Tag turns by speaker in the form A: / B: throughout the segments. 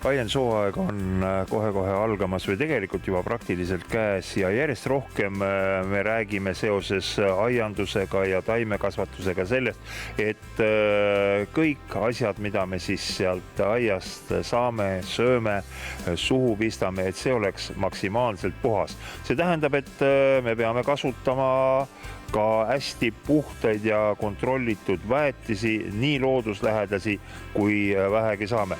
A: Aiandsuhaaeg on kohe-kohe algamas või tegelikult juba praktiliselt käes ja järjest rohkem me räägime seoses aiandusega ja taimekasvatusega sellest, et kõik asjad, mida me siis sealt aiast saame, sööme, suhu pistame, et see oleks maksimaalselt puhas. See tähendab, et me peame kasutama ka hästi puhtaid ja kontrollitud väetisi, nii looduslähedasi kui vähegi saame.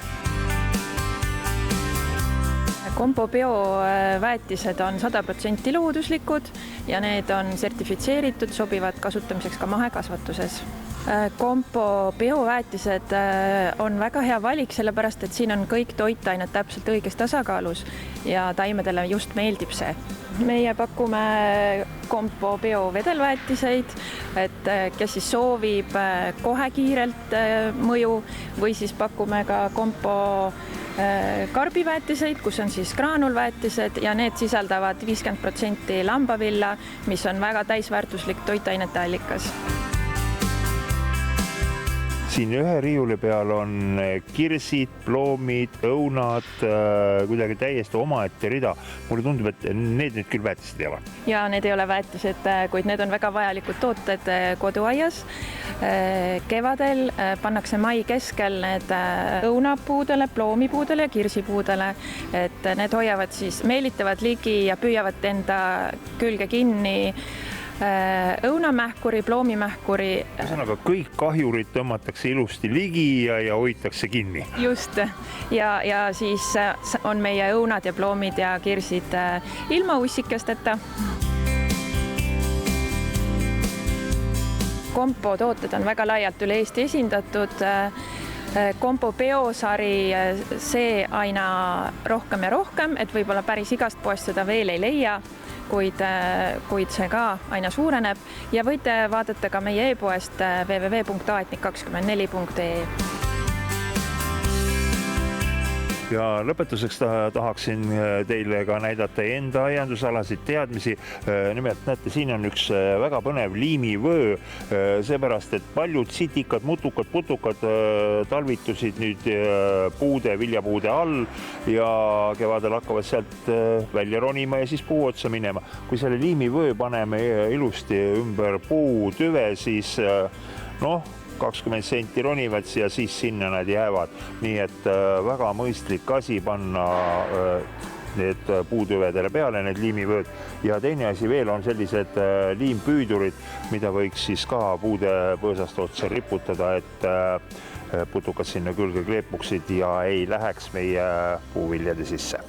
B: Kompo bioväetised on 100% looduslikud ja need on sertifitseeritud, sobivad kasutamiseks ka mahekasvatuses. Kompo bioväetised on väga hea valik, sellepärast et siin on kõik toitained täpselt õiges tasakaalus ja taimedele just meeldib see. Meie pakume Kompo biovedelväetiseid, et kes siis soovib kohe kiirelt mõju või siis pakume ka Kompo karbiväetiseid, kus on siis graanulväetised ja need sisaldavad 50% lambavilla, mis on väga täisväärtuslik toitainete allikas.
A: Siin ühe riiuli peal on kirsid, ploomid, õunad, kuidagi täiesti omaette rida. Mulle tundub, et need küll väetised ei ole.
B: Ja need ei ole väetised, kuid need on väga vajalikud tooted koduaias. Kevadel pannakse mai keskel need õunapuudele, ploomipuudele ja kirsipuudele, et need hoiavad siis, meelitavad ligi ja püüavad enda külge kinni õunamähkuri, ploomimähkuri.
A: Ühesõnaga, kõik kahjurid tõmmatakse ilusti ligi ja hoitakse kinni.
B: Just. Ja siis on meie õunad ja ploomid ja kirsid ilma ussikesteta. Kompo tooted on väga laialt üle Eesti esindatud. Kompo biosari see aina rohkem ja rohkem, et võib-olla päris igast poest seda veel ei leia, kuid see ka aina suureneb ja võite vaadata ka meie e-poest www.aetnik24.ee.
A: Ja lõpetuseks tahaksin teile ka näidata enda aiandusalasid teadmisi. Nimelt näete, siin on üks väga põnev liimivöö, seepärast, et paljud sitikad, mutukad, putukad talvitusid nüüd puude, viljapuude all ja kevadel hakkavad sealt välja ronima ja siis puu otsa minema. Kui selle liimivöö paneme ilusti ümber puutüve, siis 20 senti ronivad ja siis sinna nad jäävad. Nii et väga mõistlik asi panna need puutüvedele peale, need liimivööd. Ja teine asi veel on sellised liimpüüdurid, mida võiks siis ka puude põõsast otsa riputada, et putukad sinna külge kleepuksid ja ei läheks meie puuviljade sisse.